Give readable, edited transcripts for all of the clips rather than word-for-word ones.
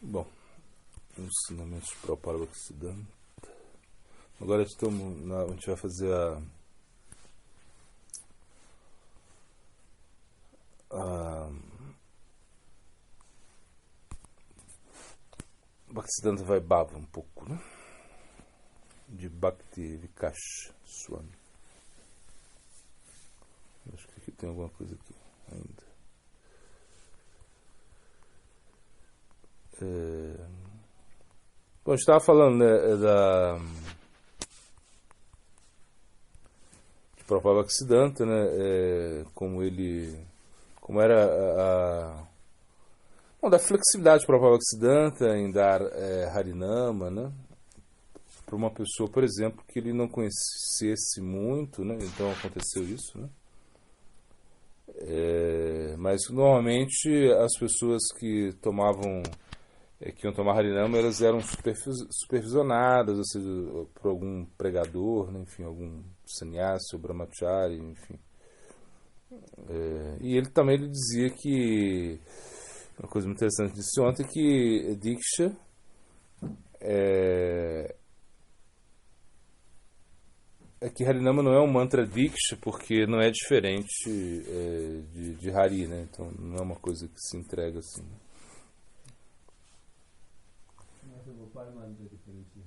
Bom, ensinamentos para o Paralaxidanta. Agora a gente vai fazer a Bhaktisiddhanta Vaibhava um pouco, né? De Bhakti Vikash Swami. Acho que aqui tem alguma coisa aqui ainda. Bom, a gente estava falando, né, de Prabhupada Bhaktisiddhanta, né, como era da flexibilidade de Prabhupada Bhaktisiddhanta em dar Harinama, né, para uma pessoa, por exemplo, que ele não conhecesse muito, né, então aconteceu isso, né. Mas normalmente as pessoas que iam tomar Harinama, elas eram supervisionadas, ou seja, por algum pregador, né, enfim, algum sannyasi ou brahmachari, enfim. E ele dizia que, uma coisa muito interessante disse ontem, que Diksha que Harinama não é um mantra Diksha, porque não é diferente de Hari, né? Então não é uma coisa que se entrega assim. Mas o Gopal mantra é diferente.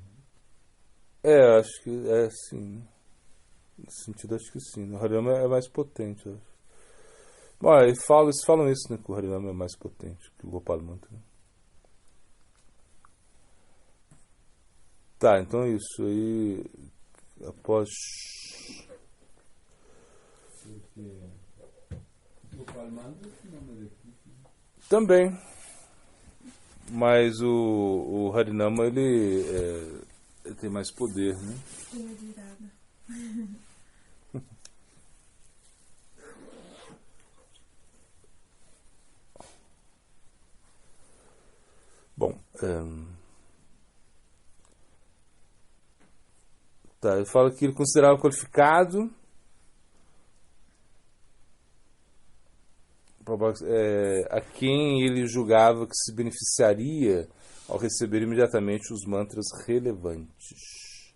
Acho que é sim. Nesse sentido, acho que sim. O Harinama é mais potente, eu acho. Bom, eles falam isso, né? Que o Harinama é mais potente que o Gopal mantra. Tá, então é isso aí. Após. Porque o Gopal mantra é o nome de Krishna. Também. Mas o Harinama, ele tem mais poder, né? Bom, ele fala que ele considerava qualificado a quem ele julgava que se beneficiaria ao receber imediatamente os mantras relevantes.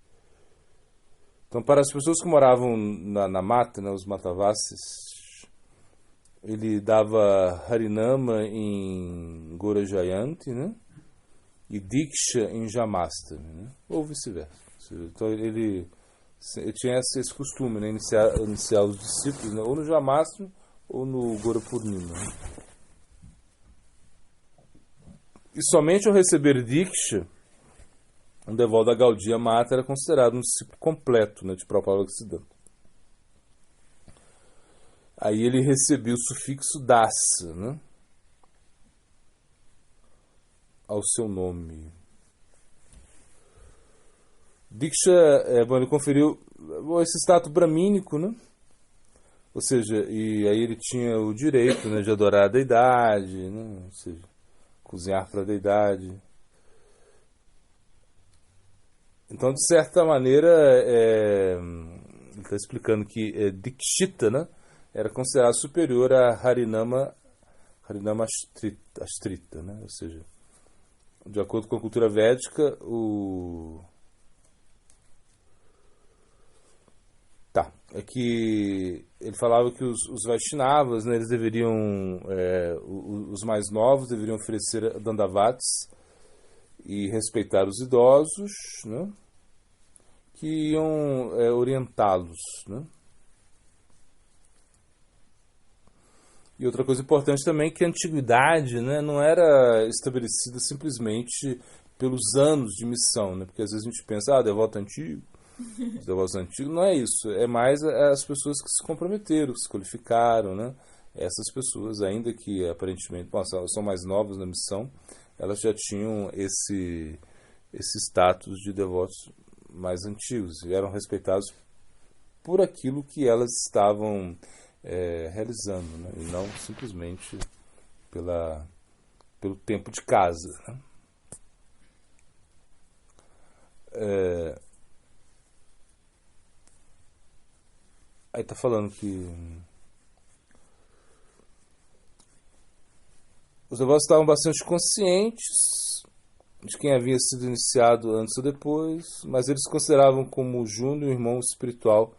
Então, para as pessoas que moravam na mata, né, os Matavasis, ele dava Harinama em Gora Jayanti, né, e Diksha em Jamastami, né, ou vice-versa. Então, ele tinha esse costume, né, iniciar os discípulos, né, ou no Jamastami ou no Gora Purnima. E somente ao receber Diksha, um devoto da Gaudiya Mata era considerado um discípulo completo, né, de Prabhupada Bhaktisiddhanta. Aí ele recebeu o sufixo Dasa, né, ao seu nome. Diksha, ele conferiu esse status bramínico, né? Ou seja, e aí ele tinha o direito, né, de adorar a deidade, né, ou seja, cozinhar para a deidade. Então, de certa maneira, ele está explicando que Dikshita, né, era considerado superior a Harinama Astrita, né, ou seja, de acordo com a cultura védica, é que ele falava que os Vaishnavas, né, eles deveriam, os mais novos deveriam oferecer dandavats e respeitar os idosos, né, que iam orientá-los, né. E outra coisa importante também é que a antiguidade, né, não era estabelecida simplesmente pelos anos de missão, né, porque às vezes a gente pensa, devoto antigo, os devotos antigos, não é isso, é mais as pessoas que se comprometeram, que se qualificaram, né? Essas pessoas, ainda que aparentemente são mais novas na missão, elas já tinham esse status de devotos mais antigos e eram respeitados por aquilo que elas estavam realizando, né? E não simplesmente pelo tempo de casa, né? Aí está falando que os devotos estavam bastante conscientes de quem havia sido iniciado antes ou depois, mas eles consideravam como Júnior o irmão espiritual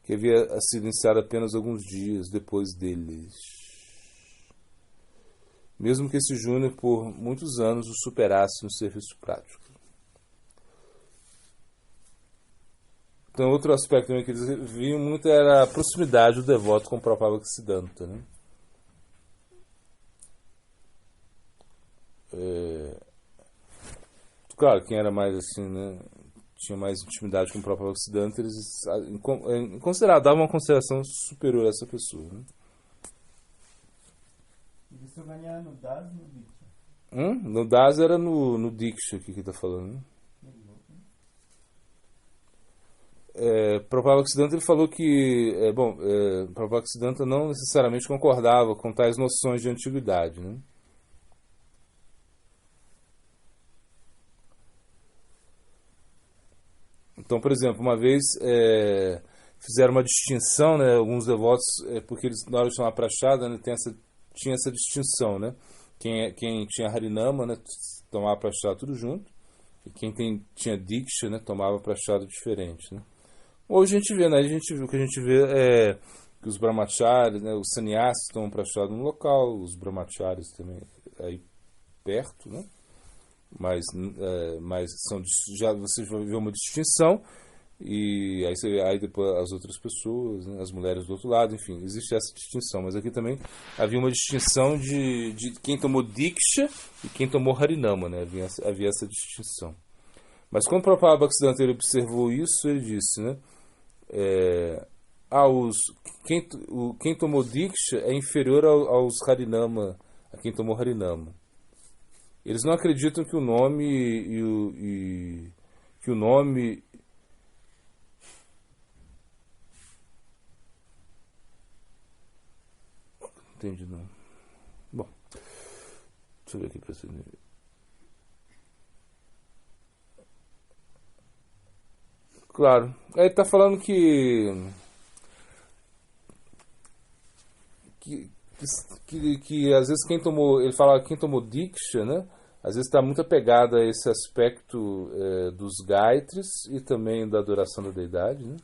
que havia sido iniciado apenas alguns dias depois deles. Mesmo que esse Júnior por muitos anos o superasse no serviço prático. Então, outro aspecto também que eles viam muito era a proximidade do devoto com o próprio Bhaktisiddhanta, né? Claro, quem era mais assim, né, tinha mais intimidade com o próprio Bhaktisiddhanta, eles davam uma consideração superior a essa pessoa, né? Isso ganhar no Das no Diksha. No Das era no Diksha que está falando, né? Prabhupada Bhaktisiddhanta ele falou que Prabhupada Bhaktisiddhanta não necessariamente concordava com tais noções de antiguidade, né? Então, por exemplo, uma vez fizeram uma distinção, né, alguns devotos, porque eles na hora de tomar prachada, né, tinha essa distinção, né? Quem tinha Harinama, né, tomava prachada tudo junto, e quem tinha Diksha, né, tomava prachada diferente, né? Hoje a gente vê, né? O que a gente vê é que os brahmacharis, né, os sannyasis tomam prachada no local, os brahmacharis também aí perto, né? Mas já você vai ver uma distinção e aí depois as outras pessoas, né, as mulheres do outro lado, enfim, existe essa distinção. Mas aqui também havia uma distinção de quem tomou Diksha e quem tomou Harinama, né? Havia essa distinção. Mas quando o Prabhupada Bhaktisiddhanta ele observou isso, ele disse, né? Quem tomou Diksha é inferior aos Harinama, a quem tomou Harinama. Eles não acreditam que o nome entendi não. Bom, deixa eu ver aqui para você. Claro, ele está falando que às vezes ele fala que quem tomou Diksha, né? Às vezes está muito apegado a esse aspecto dos Gayatres e também da adoração da deidade, né?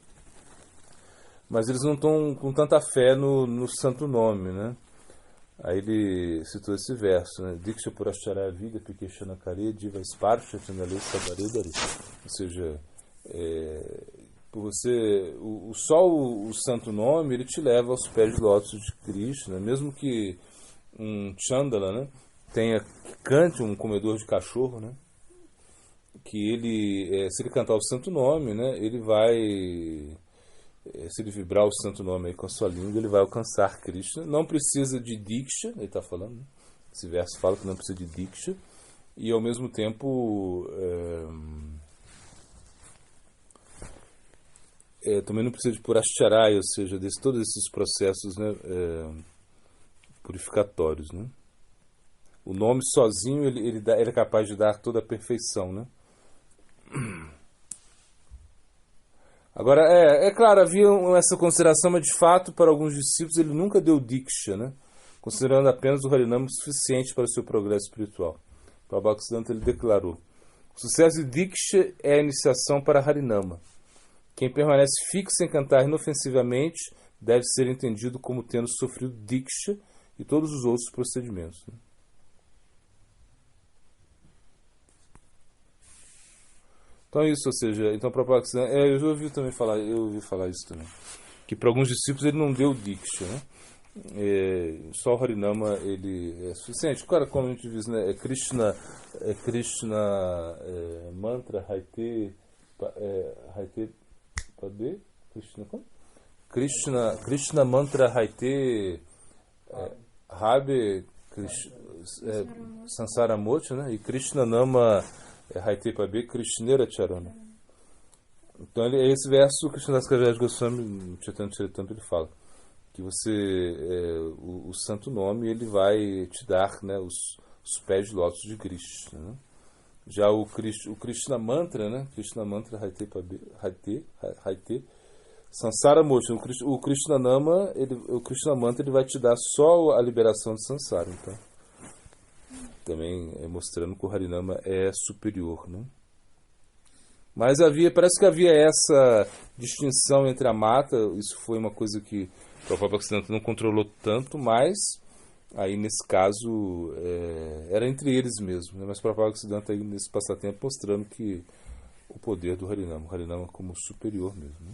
Mas eles não estão com tanta fé no santo nome, né? Aí ele citou esse verso, né? Diksha purashara vida pikeshana kare diva sparsha tinale sabaredari. Ou seja, por você, só o santo nome ele te leva aos pés de lótus de Krishna, mesmo que um chandala, né, cante um comedor de cachorro, né, que ele, se ele cantar o santo nome, né, ele vai, se ele vibrar o santo nome aí com a sua língua, ele vai alcançar Krishna. Não precisa de Diksha, ele está falando, né? Esse verso fala que não precisa de Diksha, e ao mesmo tempo também não precisa de Purashcharai, ou seja, todos esses processos, né, purificatórios, né? O nome sozinho ele é capaz de dar toda a perfeição, né? Agora, é claro, havia essa consideração, mas de fato, para alguns discípulos, ele nunca deu Diksha, né? Considerando apenas o Harinama suficiente para o seu progresso espiritual. Para Bhaktisiddhanta ele declarou: o sucesso de Diksha é a iniciação para Harinama. Quem permanece fixo em cantar inofensivamente deve ser entendido como tendo sofrido Diksha e todos os outros procedimentos, né? Então isso, ou seja, então para eu já ouvi também falar, isso também, que para alguns discípulos ele não deu Diksha, né? Só o Harinama ele é suficiente. Cara, como a gente diz, né? Krishna mantra Haite Padê Krishna mantra Haite Rabe Sansara Mocha, né? E Krishna Nama Haite Padê Krishnera Charana. Então esse verso Krishnadas Kaviraj Goswami no Chaitanya Charitamrita ele fala que o santo nome ele vai te dar, né, os pés de lótus de Krishna, né? Já o Krishna Mantra, né? Krishna Mantra Haite Sansara Mocha. O Krishna Nama, o Krishna Mantra ele vai te dar só a liberação de Sansara. Então, também mostrando que o Harinama é superior, né? Mas parece que havia essa distinção entre a mata, isso foi uma coisa que o Prabhupada Bhaktisiddhanta não controlou tanto, mas aí nesse caso era entre eles mesmo, né? Mas o Prabhupada Bhaktisiddhanta aí nesse passatempo mostrando que o poder do Harinama, o Harinama como superior mesmo, né?